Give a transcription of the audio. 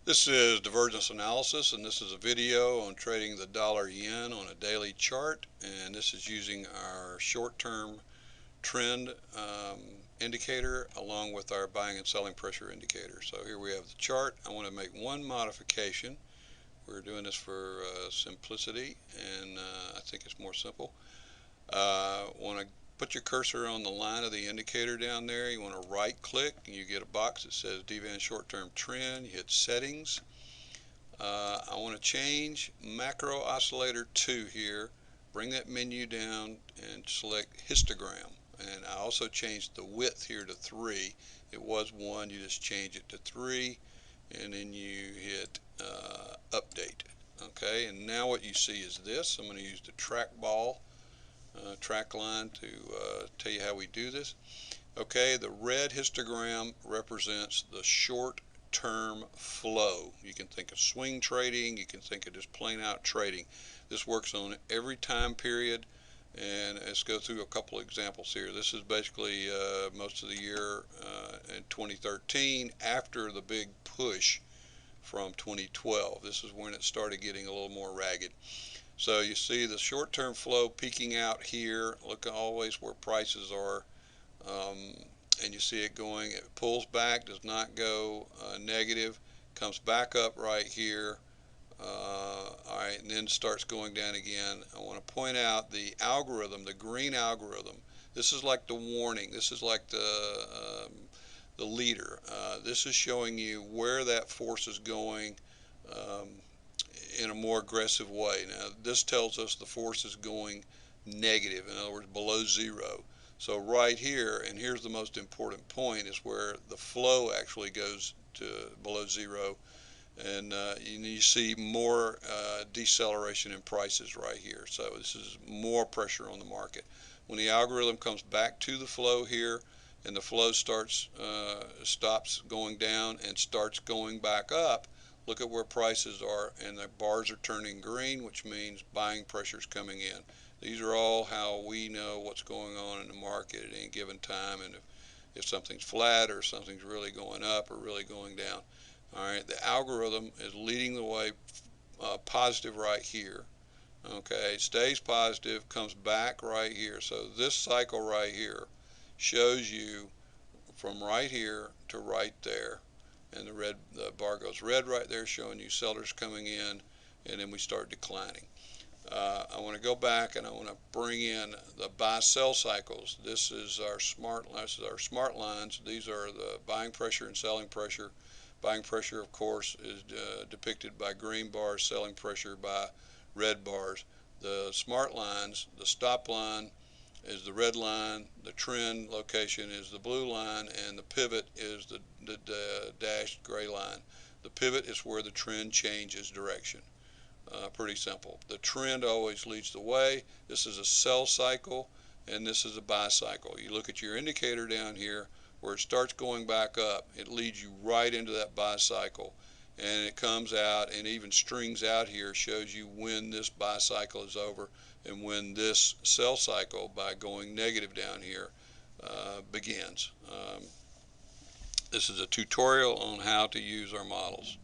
This is divergence analysis, and this is a video on trading the dollar-yen on a daily chart, and this is using our short-term trend indicator along with our buying and selling pressure indicator. So here we have the chart. I want to make one modification. We're doing this for simplicity, and I think it's more simple. Want to put your cursor on the line of the indicator down there. You want to right click and you get a box that says DVAN short-term trend. You hit settings. I want to change macro oscillator 2 here. Bring that menu down and select histogram. And I also changed the width here to 3. It was 1, you just change it to 3, and then you hit update. Okay, and now what you see is this. I'm going to use the trackball track line to tell you how we do this. Okay, the red histogram represents the short-term flow. You can think of swing trading, you can think of just plain out trading. This works on every time period, and let's go through a couple examples here. This is basically most of the year in 2013 after the big push from 2012. This is when it started getting a little more ragged. So you see the short-term flow peaking out here. Look always where prices are, and you see it going. It pulls back, does not go negative, comes back up right here. Alright, and then starts going down again. I want to point out the algorithm, the green algorithm. This is like the warning. This is like the leader. This is showing you where that force is going in a more aggressive way. Now this tells us the force is going negative, in other words below zero. So right here, and here's the most important point, is where the flow actually goes to below zero, and you see more deceleration in prices right here. So this is more pressure on the market. When the algorithm comes back to the flow here and the flow stops going down and starts going back up, look at where prices are, and the bars are turning green, which means buying pressure is coming in. These are all how we know what's going on in the market at any given time, and if something's flat or something's really going up or really going down. Alright, the algorithm is leading the way positive right here. Okay, stays positive, comes back right here. So this cycle right here shows you from right here to right there. And the bar goes red right there, showing you sellers coming in, and then we start declining. I want to go back and I want to bring in the buy-sell cycles. This is our smart lines. These are the buying pressure and selling pressure. Buying pressure, of course, is depicted by green bars, selling pressure by red bars. The smart lines, the stop line is the red line, the trend location is the blue line, and the pivot is the dashed gray line. The pivot is where the trend changes direction. Pretty simple. The trend always leads the way. This is a sell cycle, and this is a buy cycle. You look at your indicator down here where it starts going back up, it leads you right into that buy cycle, and it comes out and even strings out here, shows you when this buy cycle is over and when this sell cycle, by going negative down here, begins. This is a tutorial on how to use our models.